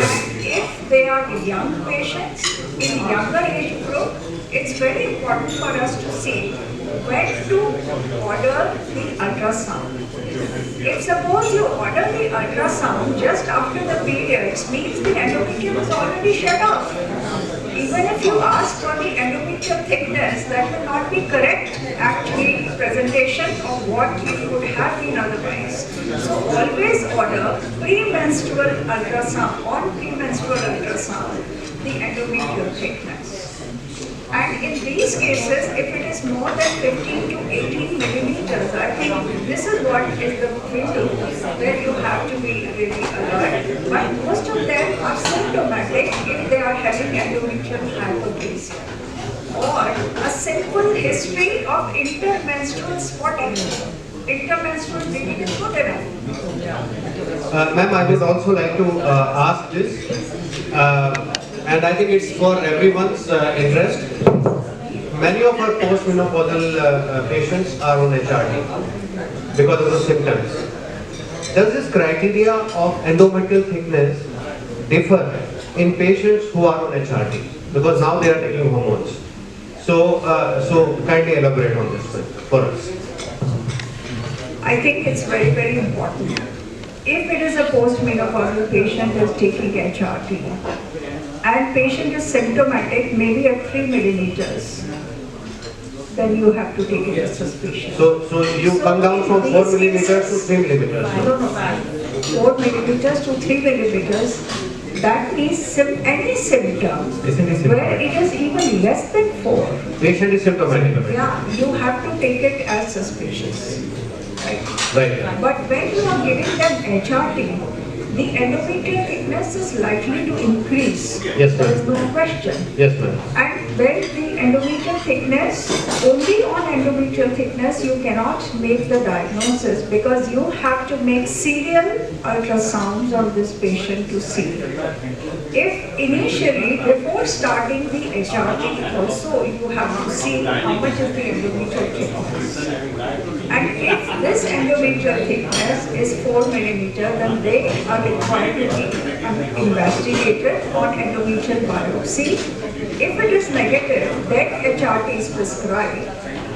If they are young patients, in younger age group, it's very important for us to see when to order the ultrasound. If suppose you order the ultrasound just after the periods, means the endometrium is already shut off. Even if you ask for the endometrial thickness, that will not be correct actually presentation of what you would have been otherwise. So always order premenstrual ultrasound, on premenstrual ultrasound, the endometrial thickness. And in these cases, if it is more than 15 to 18 millimeters, I think this is what is the window where you have to be really alert. But most of them are symptomatic if they are having endometrial hyperplasia. Or a simple history of intermenstrual spotting. Intermenstrual bleeding is good enough. Ma'am, I would also like to ask this. And I think it's for everyone's interest. Many of our postmenopausal patients are on HRT because of the symptoms. Does this criteria of endometrial thickness differ in patients who are on HRT? Because now they are taking hormones. So kindly elaborate on this for us. I think it's very, very important. If it is a postmenopausal patient who is taking HRT, and patient is symptomatic, maybe at 3 millimeters, then you have to take it as suspicion. So you come down from 4 millimeters to 3 millimeters. I don't know. 4 millimeters to 3 millimeters, that means any symptom where it is even less than 4. Patient is symptomatic. Yeah, you have to take it as suspicious. Right. But when you are giving them HRT, the endometrial thickness is likely to increase. Yes, there is ma'am. no question. Yes, ma'am. And when the endometrial thickness, only on endometrial thickness you cannot make the diagnosis, because you have to make serial ultrasounds on this patient to see. If initially, before starting the HRT also, you have to see how much is the endometrial thickness. And if this endometrial thickness is 4 millimeter, then they are required to be investigated on endometrial biopsy. If it is negative, then HRT is prescribed.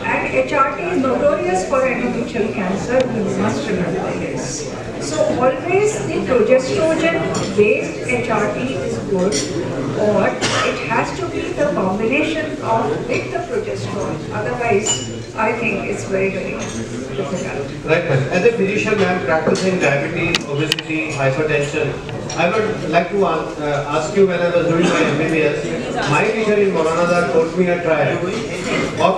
And HRT is notorious for endometrial cancer, we must remember this. So always the progestogen-based HRT is good, or it has to be the combination of with the progesterone. Otherwise, I think it's very, very difficult. Right, ma'am. As a physician, ma'am, practicing diabetes, obesity, hypertension, I would like to ask you, when I was doing my MBBS, my teacher in Moranadar taught me a triad of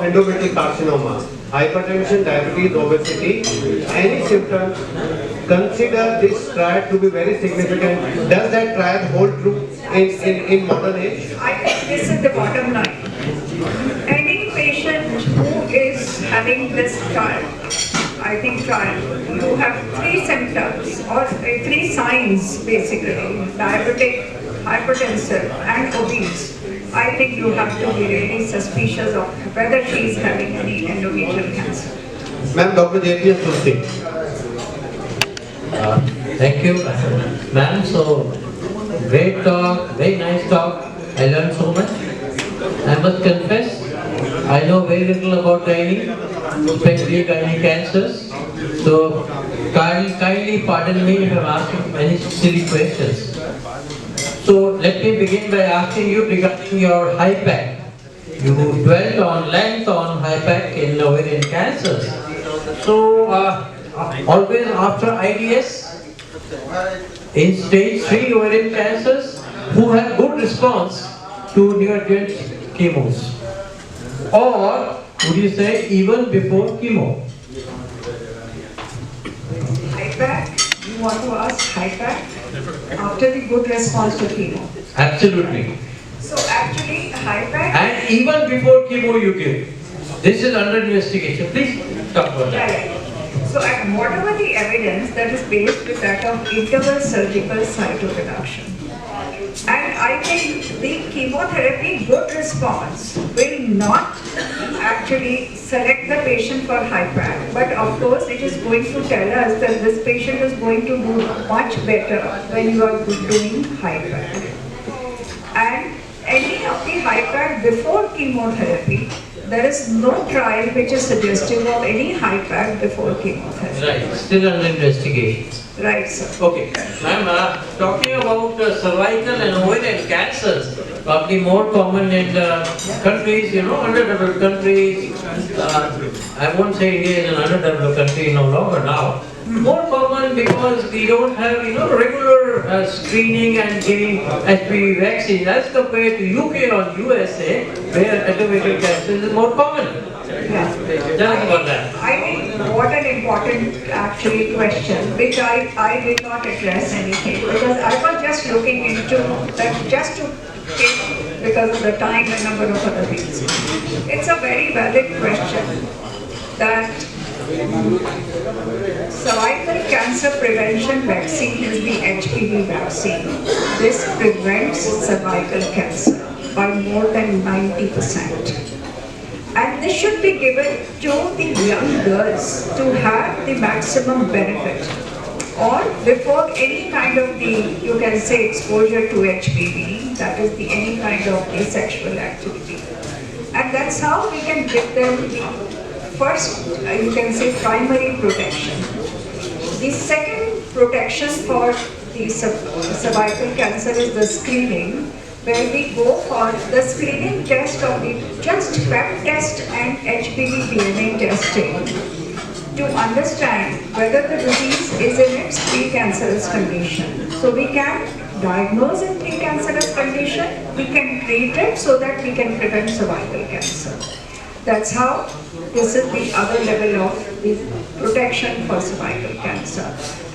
endometrial carcinoma, hypertension, diabetes, obesity, any symptom. Consider this triad to be very significant. Does that triad hold true in modern age? I think this is the bottom line. Any patient who is having this trial, you have 3 symptoms or 3 signs basically: diabetic, hypertensive and obese. I think you have to be really suspicious of whether she is having any endometrial cancer. Ma'am, Dr. JPS Tulsi. Thank you, ma'am. So, great talk, very nice talk. I learned so much. I must confess, I know very little about gynae, especially gynae cancers. So, kindly pardon me if I'm asking many silly questions. So, let me begin by asking you regarding your HIPAC. You dwelt on length on HIPAC in ovarian cancers. So, always after IDS, in stage 3 ovarian cancers, who have good response to neoadjuvant chemos, or would you say even before chemo? HIPAC, you want to ask HIPAC after the good response to chemo? Absolutely. So actually HIPAC, And even before chemo you give. This is under investigation. Please talk about that. yeah. So whatever the evidence that is based with that of interval surgical cytoreduction. And I think the chemotherapy good response will not actually select the patient for HIPAC, but of course it is going to tell us that this patient is going to do much better when you are doing HIPAC. And any of the HIPAC before chemotherapy, there is no trial which is suggestive of any HIPAC before chemotherapy. Right, still under investigation. Right, sir. Okay, ma'am, talking about cervical and ovarian cancers, probably more common in the countries, underdeveloped countries. I won't say India is an underdeveloped country no longer now. More common because we don't have, regular screening and giving HPV vaccines as compared to UK or USA, where endometrial cancer is more common. Yeah. Tell us about that. I think what an important actually question, which I did not address anything, because I was just looking into that just to take, because of the time and number of other things. It's a very valid question that cervical cancer prevention vaccine is the HPV vaccine. This prevents cervical cancer by more than 90%. And this should be given to the young girls to have the maximum benefit, or before any kind of you can say exposure to HPV, that is any kind of asexual activity. And that's how we can give them the first, you can say, primary protection. The second protection for the cervical cancer is the screening, where we go for the screening test of the just PEP test and HPV DNA testing to understand whether the disease is in its precancerous condition. So we can diagnose in precancerous condition, we can treat it so that we can prevent cervical cancer. That's how this is the other level of the protection for cervical cancer.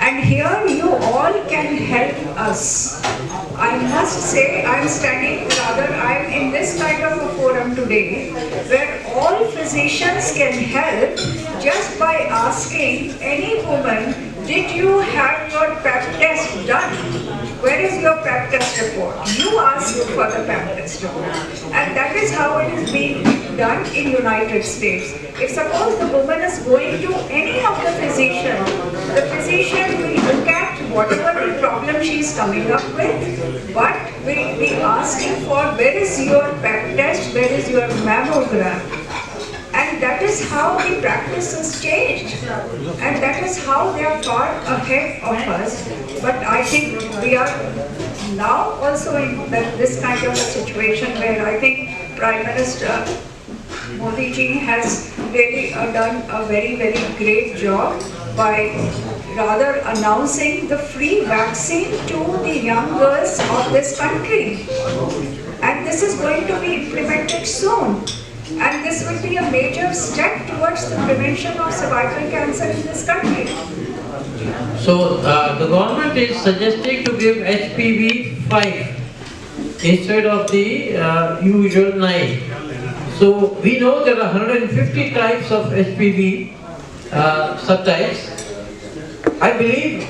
And here you all can help us. I must say I'm in this kind of a forum today where all physicians can help just by asking any woman, did you have your pap test done? Where is your pap test report? You ask for the pap test report. And that is how it is being done in United States. If suppose the woman is going to any of the physician will look at whatever the problem she is coming up with, but will be asking for where is your pap test, where is your mammogram. And that is how the practice has changed. And that is how they are far ahead of us. But I think we are now also in this kind of a situation where I think Prime Minister Modi ji has really done a very, very great job by rather announcing the free vaccine to the young girls of this country. And this is going to be implemented soon. And this will be a major step towards the prevention of cervical cancer in this country. So the government is suggesting to give HPV 5 instead of the usual 9. So we know there are 150 types of HPV subtypes. I believe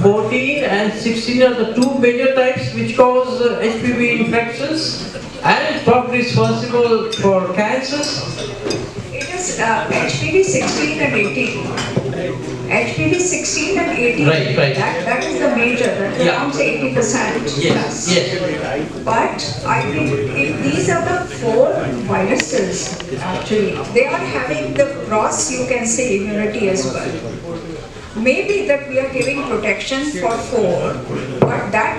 14 and 16 are the two major types which cause HPV infections and probably responsible for cancers. It is HPV 16 and 18. HPV 16 and 18. Right. That is the major. That around 80%. Yes. But I think if these are the 4 viruses, actually, they are having the cross, you can say, immunity as well. Maybe that we are giving protection for 4, but that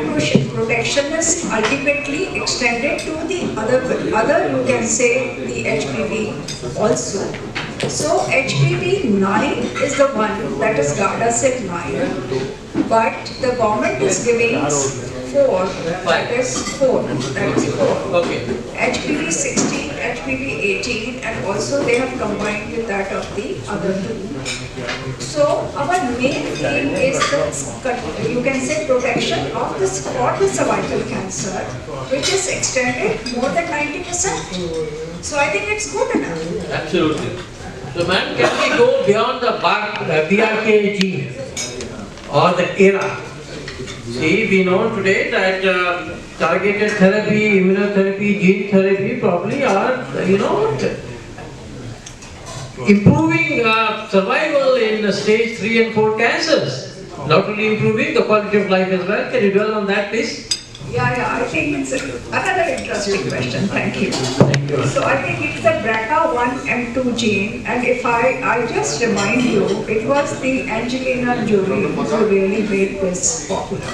protection is ultimately extended to the other you can say the HPV also. So HPV 9 is the one, that is Gardasil 9, but the government is giving 4, that is 4. Okay. HPV 16, HPV 18, and also they have combined with that of the other 2. So our main aim is the, you can say, protection of this for the cervical cancer, which is extended more than 90%. So I think it's good enough. Absolutely. So ma'am, can we go beyond the BRCA gene or the era? See, we know today that targeted therapy, immunotherapy, gene therapy probably are, improving survival in stage 3 and 4 cancers. Not only improving the quality of life as well. Can you dwell on that, please? Yeah, I think it's another interesting question. Thank you. So I think it's the BRCA1/2 gene, and if I just remind you, it was the Angelina Jolie who really made this popular.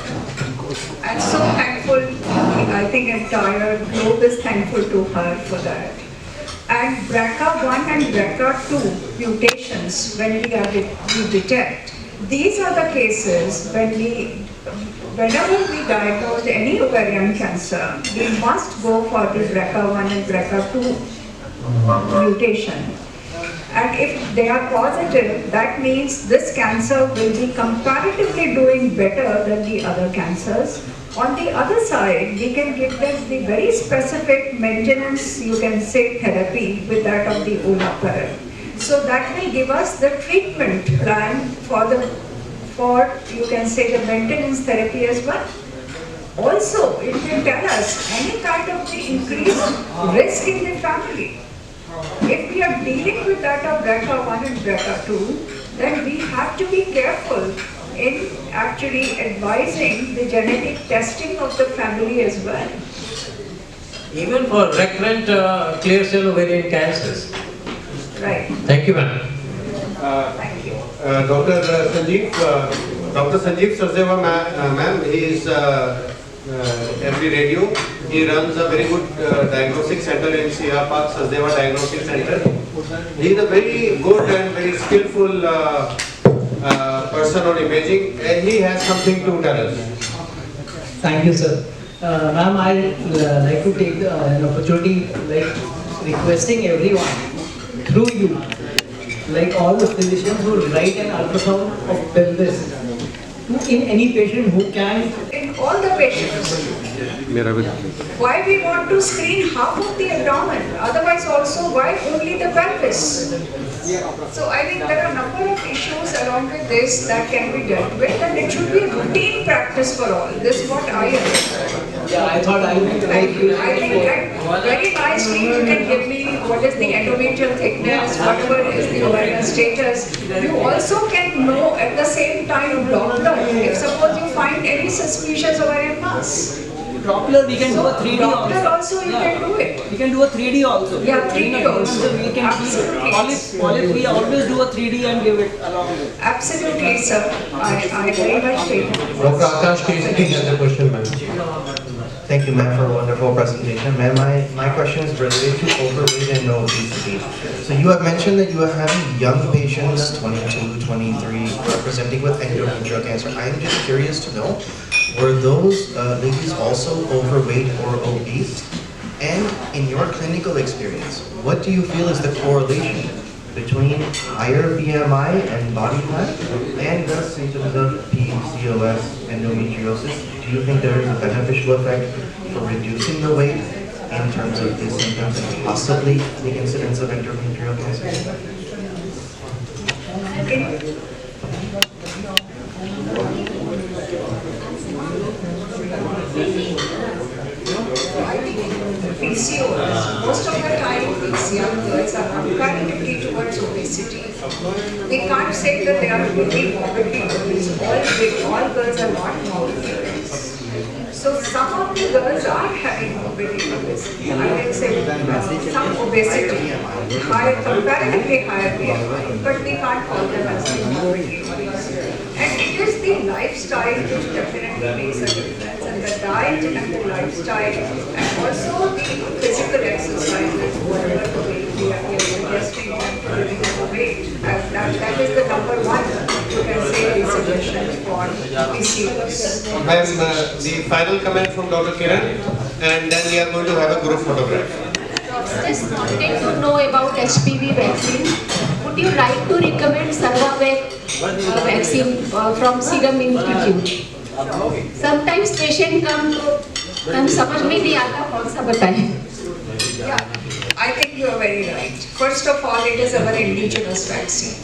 And so thankful, I think entire globe is thankful to her for that. And BRCA1 and BRCA2 mutations, when we detect, these are the cases whenever we diagnose any ovarian cancer, we must go for the BRCA1 and BRCA2 mutation. And if they are positive, that means this cancer will be comparatively doing better than the other cancers. On the other side, we can give them the very specific maintenance, you can say, therapy with that of the olaparib. So that will give us the treatment plan for you can say the maintenance therapy as well. Also, it will tell us any kind of the increased risk in the family. If we are dealing with that of BRCA1 and BRCA2, then we have to be careful in actually advising the genetic testing of the family as well. Even for recurrent clear cell ovarian cancers. Right. Thank you, ma'am. Thank you. Dr. Sanjeev Sachdeva ma'am, he is every radio He runs a very good diagnostic center in CR Park, Sachdeva Diagnostic Center. He is a very good and very skillful person on imaging, and he has something to tell us. Thank you, sir. Ma'am, I'd like to take an opportunity, like requesting everyone through you, like all the physicians who write an ultrasound of pelvis in any patient who can. In all the patients. Why we want to screen half of the abdomen? Otherwise also why only the pelvis? So I think there are a number of issues along with this that can be dealt with, and it should be a routine practice for all. This is what I understand. Yeah, I thought I would I think that very nicely you can give me what is the endometrial thickness, whatever is the ovarian status. You also can know at the same time, doctor, if suppose you find any suspicious ovarian mass. Doppler, we can do a 3D Doppler also you can do it. We can do a 3D also. Yeah, 3D also. We can Absolutely. polyp, we always do a 3D and give it along with. Absolutely, sir. I very much agree. Dr. Akash Kesari has a question, ma'am. Thank you, ma'am, for a wonderful presentation. Ma'am, my question is related to overweight and obesity. So you have mentioned that you are having young patients, 22, 23, presenting with endometrial cancer. I am just curious to know, were those ladies also overweight or obese? And in your clinical experience, what do you feel is the correlation between higher BMI and body fat and the symptoms of PCOS, endometriosis? Do you think there is a beneficial effect for reducing the weight in terms of these symptoms and possibly the incidence of endometrial cancer? PCOS, most of the time these young girls are comparatively towards obesity. We can't say that they are really morbidly obese. All girls are not morbidly obese. So some of the girls are having morbidly obesity. I can say some obesity, comparatively higher BMI, but we can't call them as morbidly obese. And it is the lifestyle which definitely makes a difference, and the diet and the lifestyle, and also the physical exercises, whatever we are suggesting them to reduce the weight. And that is the number one, you can say, suggestion for PCOS. Ma'am, the final comment from Dr. Kiran, and then we are going to have a group photograph. Just wanted to know about HPV vaccine. Would you like to recommend Cervavac vaccine from Serum Institute? Sometimes patient come समझ में नहीं आता कौन सा बताएं. Yeah, I think you are very right. First of all, it is our indigenous vaccine.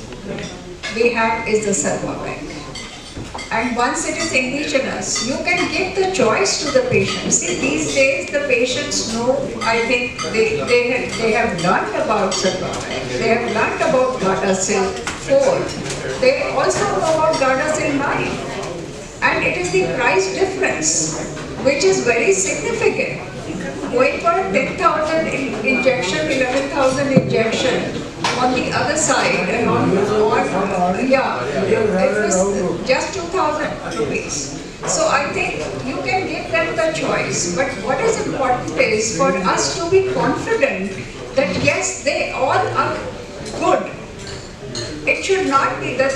We have is the Cervavac. And once it is indigenous, you can give the choice to the patient. See, these days the patients know, I think they have learned about Cervavac. They have learned about Gardasil 4. They also know about Gardasil 9. And it is the price difference, which is very significant. Going for 10,000 injection, 11,000 injection on the other side, and it was just 2,000 rupees. So I think you can give them the choice. But what is important is for us to be confident that yes, they all are good. It should not be that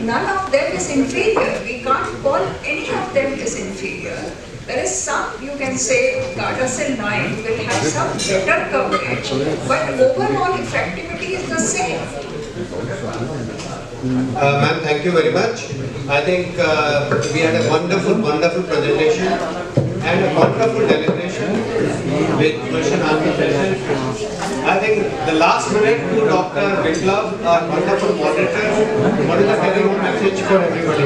none of them is inferior. We can't call any of them is inferior. There is some, you can say, Gardasil 9 will have some better coverage, but overall effectivity is the same. Ma'am, thank you very much. I think we had a wonderful presentation and a wonderful deliberation with question answer session. I think the last minute to Dr. Biplab, our wonderful moderator, what is the carry-home message for everybody?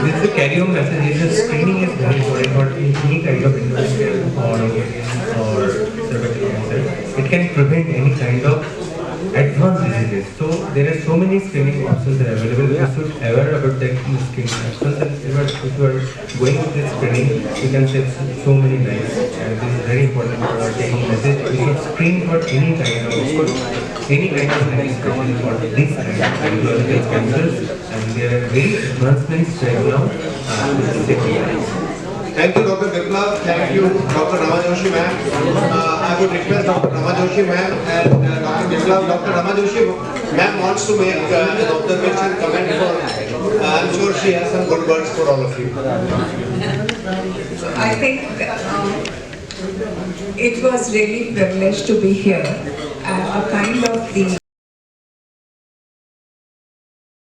This is the carry-home message. The screening is very important for any kind of endometrial or cervical cancer. It can prevent any kind of advanced diseases. So there are so many screening options that are available. You should aware about the screening options. And if you are going with this screening, you can save so many lives. And this is very important for our taking message. You should screen for any kind of screening, especially for this kind of endometrial cancers. And there are very advancements right now. Thank you, Dr. Biplav. Thank you, Dr. Ramajoshi ma'am. I would request Dr. Ramajoshi ma'am and Dr. Biplav. Dr. Ramajoshi ma'am wants to make an observation comment for. I'm sure she has some good words for all of you. I think it was really privileged to be here. A kind of the